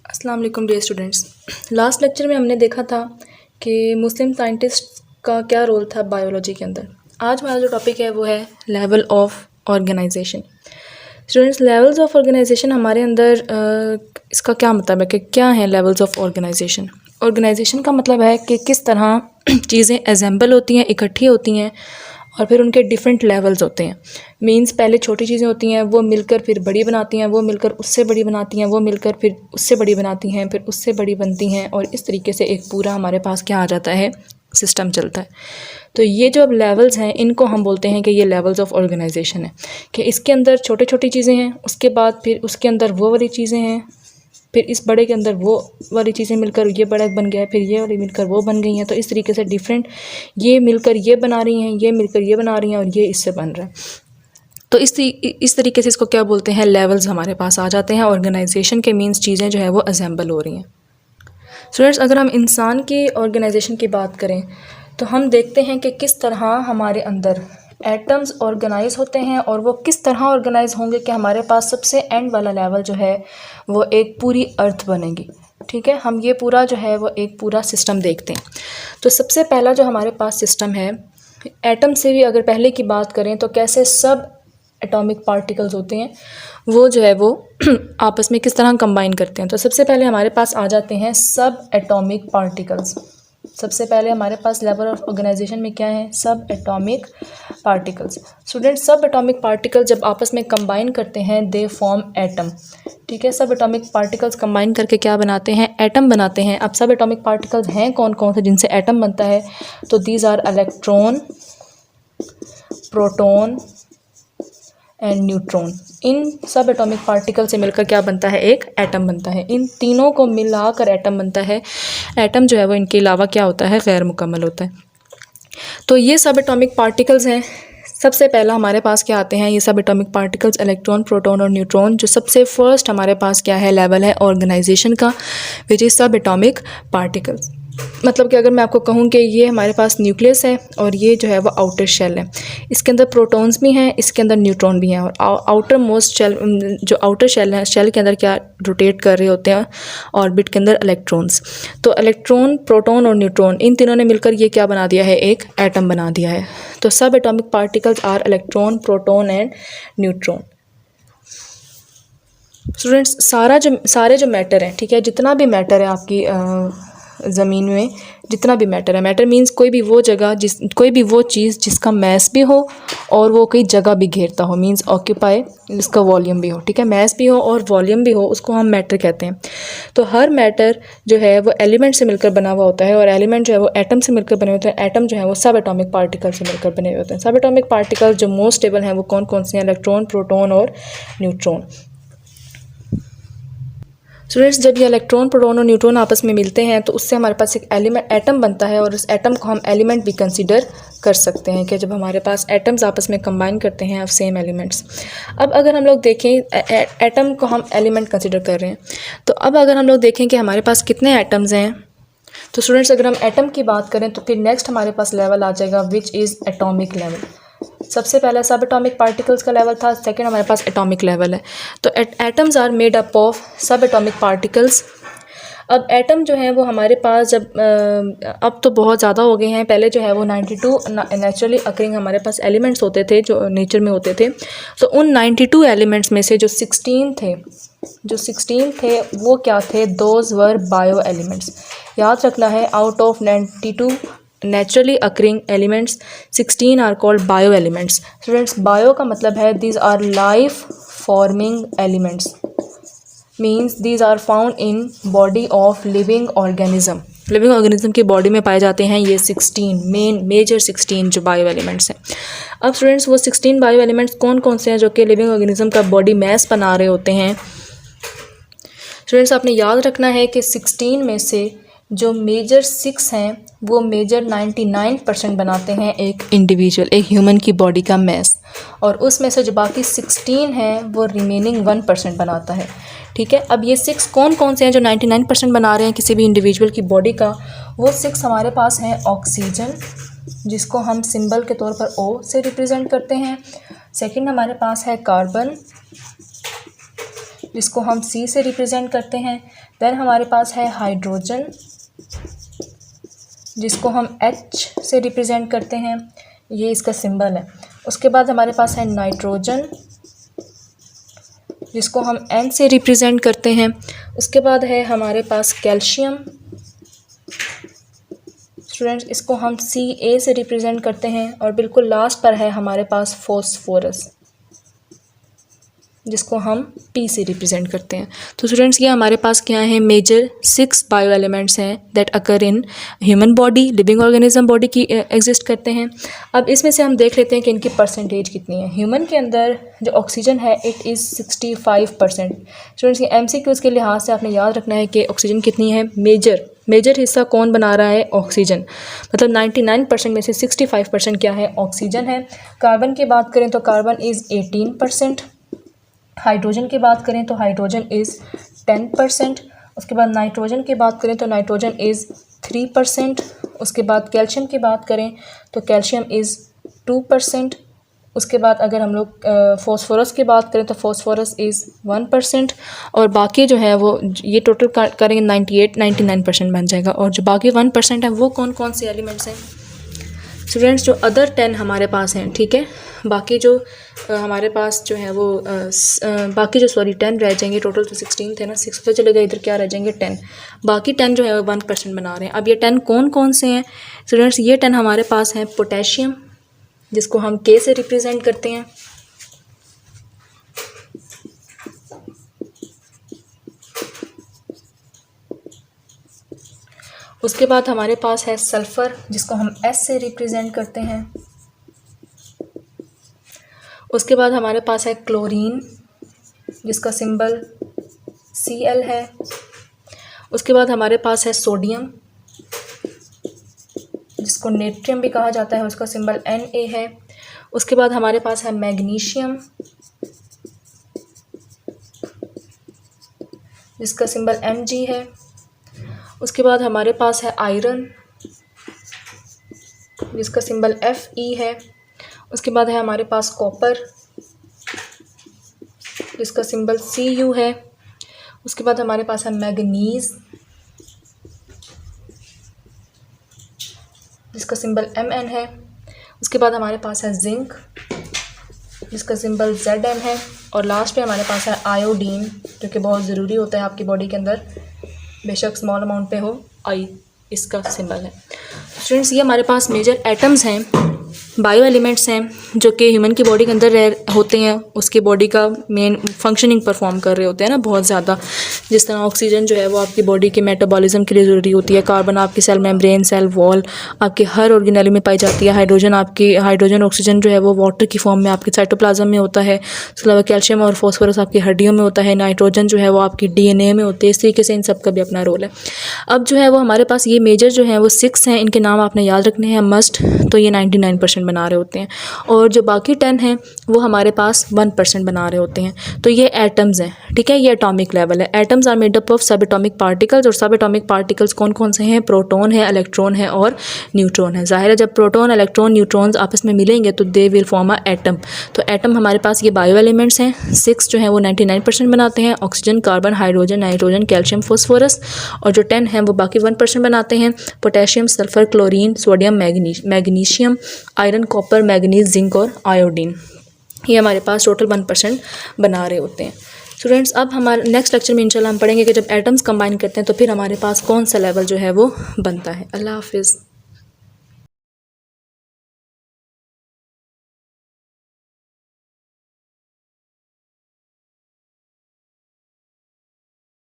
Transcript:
अस्सलाम वालेकुम dear students. Last lecture में हमने देखा था कि मुस्लिम साइंटिस्ट का क्या रोल था बायोलॉजी के अंदर। आज हमारा जो टॉपिक है वो है level of organisation. Students, levels of organisation हमारे अंदर इसका क्या मतलब है कि क्या है लेवल्स ऑफ ऑर्गेनाइजेशन। ऑर्गेनाइजेशन का मतलब है कि किस तरह चीज़ें असेंबल होती हैं, इकट्ठी होती हैं और फिर उनके डिफरेंट लेवल्स होते हैं। मींस पहले छोटी चीज़ें होती हैं, वो मिलकर फिर बड़ी बनाती हैं, वो मिलकर उससे बड़ी बनाती हैं, वो मिलकर फिर उससे बड़ी बनाती हैं, फिर उससे बड़ी बनती हैं और इस तरीके से एक पूरा हमारे पास क्या आ जाता है, सिस्टम चलता है। तो ये जो अब लेवल्स हैं इनको हम बोलते हैं कि ये लेवल्स ऑफ ऑर्गेनाइजेशन है, कि इसके अंदर छोटी छोटी चीज़ें हैं, उसके बाद फिर उसके अंदर वो वाली चीज़ें हैं, फिर इस बड़े के अंदर वो वाली चीज़ें मिलकर ये बड़ा बन गया है, फिर ये वाली मिलकर वो बन गई हैं। तो इस तरीके से डिफरेंट ये मिलकर ये बना रही हैं, ये मिलकर ये बना रही हैं और ये इससे बन रहा है। तो इस तरीके से इसको क्या बोलते हैं, लेवल्स हमारे पास आ जाते हैं। ऑर्गेनाइजेशन के मीन्स चीज़ें जो है वो असेंबल हो रही हैं। स्टूडेंट्स, अगर हम इंसान की ऑर्गेनाइजेशन की बात करें तो हम देखते हैं कि किस तरह हमारे अंदर एटम्स ऑर्गेनाइज होते हैं और वो किस तरह ऑर्गेनाइज होंगे कि हमारे पास सबसे एंड वाला लेवल जो है वो एक पूरी अर्थ बनेगी। ठीक है, हम ये पूरा जो है वो एक पूरा सिस्टम देखते हैं। तो सबसे पहला जो हमारे पास सिस्टम है, एटम से भी अगर पहले की बात करें तो कैसे सब एटॉमिक पार्टिकल्स होते हैं वो जो है वो आपस में किस तरह कंबाइन करते हैं। तो सबसे पहले हमारे पास आ जाते हैं सब एटॉमिक पार्टिकल्स। सबसे पहले हमारे पास लेवल ऑफ ऑर्गेनाइजेशन में क्या है, सब एटॉमिक पार्टिकल्स। स्टूडेंट, सब एटॉमिक पार्टिकल जब आपस में कंबाइन करते हैं दे फॉर्म एटम। ठीक है, सब एटॉमिक पार्टिकल्स कंबाइन करके क्या बनाते हैं, एटम बनाते हैं। अब सब एटॉमिक पार्टिकल्स हैं कौन कौन से जिनसे एटम बनता है, तो these are electron, proton and neutron. इन सब एटॉमिक पार्टिकल से मिलकर क्या बनता है, एक एटम बनता है। इन तीनों को मिलाकर एटम बनता है। एटम जो है वो इनके अलावा क्या होता है, गैर मुकम्मल होता है। तो ये सब एटॉमिक पार्टिकल्स हैं। सबसे पहला हमारे पास क्या आते हैं, ये सब एटॉमिक पार्टिकल्स इलेक्ट्रॉन, प्रोटॉन और न्यूट्रॉन। जो सबसे फर्स्ट हमारे पास क्या है, लेवल है ऑर्गेनाइजेशन का, विच इज़ सब एटॉमिक पार्टिकल्स। मतलब कि अगर मैं आपको कहूँ कि ये हमारे पास न्यूक्लियस है और ये जो है वो आउटर शेल है, इसके अंदर प्रोटॉन्स भी हैं, इसके अंदर न्यूट्रॉन भी हैं और आउटर मोस्ट शेल, जो आउटर शेल है, शेल के अंदर क्या रोटेट कर रहे होते हैं ऑर्बिट के अंदर, इलेक्ट्रॉन्स। तो इलेक्ट्रॉन, प्रोटॉन और न्यूट्रॉन, इन तीनों ने मिलकर ये क्या बना दिया है, एक एटम बना दिया है। तो सब atomic particles are electron, proton and neutron. Students, सारे जो मैटर हैं, ठीक है, जितना भी मैटर है आपकी ज़मीन में, जितना भी मैटर है, मैटर मीन्स कोई भी वो जगह कोई भी वो चीज़ जिसका मैस भी हो और वो कई जगह भी घेरता हो, मीन्स ऑक्यूपाई, जिसका वॉल्यूम भी हो। ठीक है, मैस भी हो और वॉल्यूम भी हो, उसको हम मैटर कहते हैं। तो हर मैटर जो है वो एलिमेंट से मिलकर बना हुआ होता है और एलिमेंट जो है वो एटम से मिलकर बने होते हैं। एटम जो है वो सब एटॉमिक पार्टिकल से मिलकर बने हुए होते हैं। सब एटॉमिक पार्टिकल जो मोस्ट स्टेबल हैं वो कौन कौन से हैं, इलेक्ट्रॉन, प्रोटॉन और न्यूट्रॉन। स्टूडेंट्स, जब ये इलेक्ट्रॉन, प्रोटॉन और न्यूट्रॉन आपस में मिलते हैं तो उससे हमारे पास एक एटम बनता है और उस एटम को हम एलिमेंट भी कंसीडर कर सकते हैं कि जब हमारे पास एटम्स आपस में कंबाइन करते हैं ऑफ सेम एलिमेंट्स। अब अगर हम लोग देखें, एटम को हम एलिमेंट कंसीडर कर रहे हैं, तो अब अगर हम लोग देखें कि हमारे पास कितने एटम्स हैं, तो स्टूडेंट्स अगर हम एटम की बात करें तो फिर नेक्स्ट हमारे पास लेवल आ जाएगा विच इज़ एटॉमिक लेवल। सबसे पहला सब एटॉमिक पार्टिकल्स का लेवल था, सेकंड हमारे पास एटॉमिक लेवल है। तो atoms are made up of sub atomic particles. अब एटम जो है वो हमारे पास जब अब तो बहुत ज़्यादा हो गए हैं, पहले जो है वो 92 नेचुरली अकरिंग हमारे पास एलिमेंट्स होते थे जो नेचर में होते थे। तो उन 92 एलिमेंट्स में से जो 16 थे वो क्या थे, दोज वर बायो एलिमेंट्स। याद रखना है, out of 92 naturally occurring elements 16 are called bio elements. Students, bio का मतलब है these are life forming elements, means these are found in body of living organism. Living organism की body में पाए जाते हैं ये 16 मेजर 16 जो बायो एलिमेंट्स हैं। अब स्टूडेंट्स, वो 16 बायो एलिमेंट्स कौन कौन से हैं जो कि लिविंग ऑर्गेनिज्म का बॉडी मैस बना रहे होते हैं। स्टूडेंट्स, आपने याद रखना है कि 16 में से जो मेजर 6 हैं वो मेजर 99% बनाते हैं एक इंडिविजुअल, एक ह्यूमन की बॉडी का मैस, और उसमें से जो बाकी 16 हैं वो रिमेनिंग 1% बनाता है। ठीक है, अब ये 6 कौन कौन से हैं जो 99% बना रहे हैं किसी भी इंडिविजुअल की बॉडी का, वो 6 हमारे पास हैं ऑक्सीजन, जिसको हम सिंबल के तौर पर O से रिप्रेजेंट करते हैं। सेकंड हमारे पास है कार्बन, जिसको हम C से रिप्रेजेंट करते हैं। देन हमारे पास है हाइड्रोजन, जिसको हम H से रिप्रेजेंट करते हैं, ये इसका सिंबल है। उसके बाद हमारे पास है नाइट्रोजन, जिसको हम N से रिप्रेजेंट करते हैं। उसके बाद है हमारे पास कैल्शियम स्टूडेंट्स, इसको हम Ca से रिप्रेजेंट करते हैं। और बिल्कुल लास्ट पर है हमारे पास फॉस्फोरस, जिसको हम P से रिप्रेजेंट करते हैं। तो स्टूडेंट्स ये हमारे पास क्या है, मेजर 6 बायो एलिमेंट्स हैं that occur in human body, living organism body की एग्जिस्ट करते हैं। अब इसमें से हम देख लेते हैं कि इनकी परसेंटेज कितनी है। ह्यूमन के अंदर जो ऑक्सीजन है इट इज़ 65%। स्टूडेंट्स ये MCQs के लिहाज से आपने याद रखना है कि ऑक्सीजन कितनी है, मेजर हिस्सा कौन बना रहा है, ऑक्सीजन। मतलब 99% में से 65% क्या है, ऑक्सीजन है। कार्बन की बात करें तो कार्बन इज़ 18%। हाइड्रोजन की बात करें तो हाइड्रोजन इज़ 10%। उसके बाद नाइट्रोजन की बात करें तो नाइट्रोजन इज़ 3%। उसके बाद कैल्शियम की बात करें तो कैल्शियम इज़ 2%। उसके बाद अगर हम लोग फॉस्फोरस की बात करें तो फॉस्फोरस इज़ 1%। और बाकी जो है वो ये टोटल करेंगे 98-99% बन जाएगा। और जो बाकी 1% है वो कौन कौन से एलिमेंट्स हैं स्टूडेंट्स, जो अदर 10 हमारे पास हैं, ठीक है। बाकी जो हमारे पास जो है वो बाकी जो 10 रह जाएंगे, टोटल तो 16 थे ना, 6 पे चले गए, इधर क्या रह जाएंगे 10। बाकी 10 जो है वो 1% बना रहे हैं। अब ये 10 कौन कौन से हैं स्टूडेंट्स, ये 10 हमारे पास हैं पोटेशियम, जिसको हम K से रिप्रेजेंट करते हैं। उसके बाद हमारे पास है सल्फ़र, जिसको हम S से रिप्रेजेंट करते हैं। उसके बाद हमारे पास है क्लोरीन, जिसका सिंबल Cl है। उसके बाद हमारे पास है सोडियम, जिसको नेट्रियम भी कहा जाता है, उसका सिंबल Na है। उसके बाद हमारे पास है मैग्नीशियम, जिसका सिंबल Mg है। उसके बाद हमारे पास है आयरन, जिसका सिंबल Fe है। उसके बाद है हमारे पास कॉपर, जिसका सिंबल Cu है। उसके बाद हमारे पास है मैग्नीज, जिसका सिंबल Mn है। उसके बाद हमारे पास है जिंक, जिसका सिंबल Zn है। और लास्ट पे हमारे पास है आयोडीन, जो कि बहुत ज़रूरी होता है आपकी बॉडी के अंदर, बेशक स्मॉल अमाउंट पे हो, आई इसका सिंबल है। स्टूडेंट्स ये हमारे पास मेजर एटम्स हैं, बायो एलिमेंट्स हैं, जो कि ह्यूमन की बॉडी के अंदर होते हैं, उसकी बॉडी का मेन फंक्शनिंग परफॉर्म कर रहे होते हैं ना बहुत ज़्यादा। जिस तरह ऑक्सीजन जो है वो आपकी बॉडी के मेटाबॉलिज्म के लिए ज़रूरी होती है, कार्बन आपकी सेल मेम्ब्रेन, सेल वॉल, आपके हर ऑर्गेनेली में पाई जाती है। हाइड्रोजन ऑक्सीजन जो है वो वाटर की फॉर्म में आपके साइटोप्लाज्म में होता है। उसके अलावा कैल्शियम और फॉस्फोरस आपकी हड्डियों में होता है। नाइट्रोजन जो है वो आपकी DNA में होती है। इस तरीके से इन सब का भी अपना रोल है। अब जो है वो हमारे पास ये मेजर जो है वो 6 हैं, इनके नाम आपने याद रखने हैं मस्ट। तो ये 99% बना रहे होते हैं, और जो बाकी 10 हैं वो हमारे पास 1% बना रहे होते हैं। तो ये एटम्स हैं, ठीक है, ये एटॉमिक लेवल है। Atoms are made up of sub atomic particles, और सब एटॉमिक पार्टिकल्स कौन कौन से हैं, प्रोटॉन है, इलेक्ट्रॉन है और न्यूट्रॉन है। जाहिर है जब प्रोटॉन, इलेक्ट्रॉन, न्यूट्रॉन्स आपस में मिलेंगे तो they will form a atom. तो एटम हमारे पास ये बायो एलिमेंट्स हैं, 6 जो है वो 99% बनाते हैं, oxygen, carbon, hydrogen, nitrogen, calcium, phosphorus. और जो 10 हैं वो बाकी 1% बनाते हैं, potassium, sulphur, chlorine, sodium, magnesium, iron, copper, manganese, zinc और आयोडीन। ये हमारे पास टोटल 1% बना रहे होते हैं। स्टूडेंट्स अब हमारे नेक्स्ट लेक्चर में इंशाल्लाह हम पढ़ेंगे कि जब एटम्स कंबाइन करते हैं तो फिर हमारे पास कौन सा लेवल जो है वो बनता है। अल्लाह हाफिज़।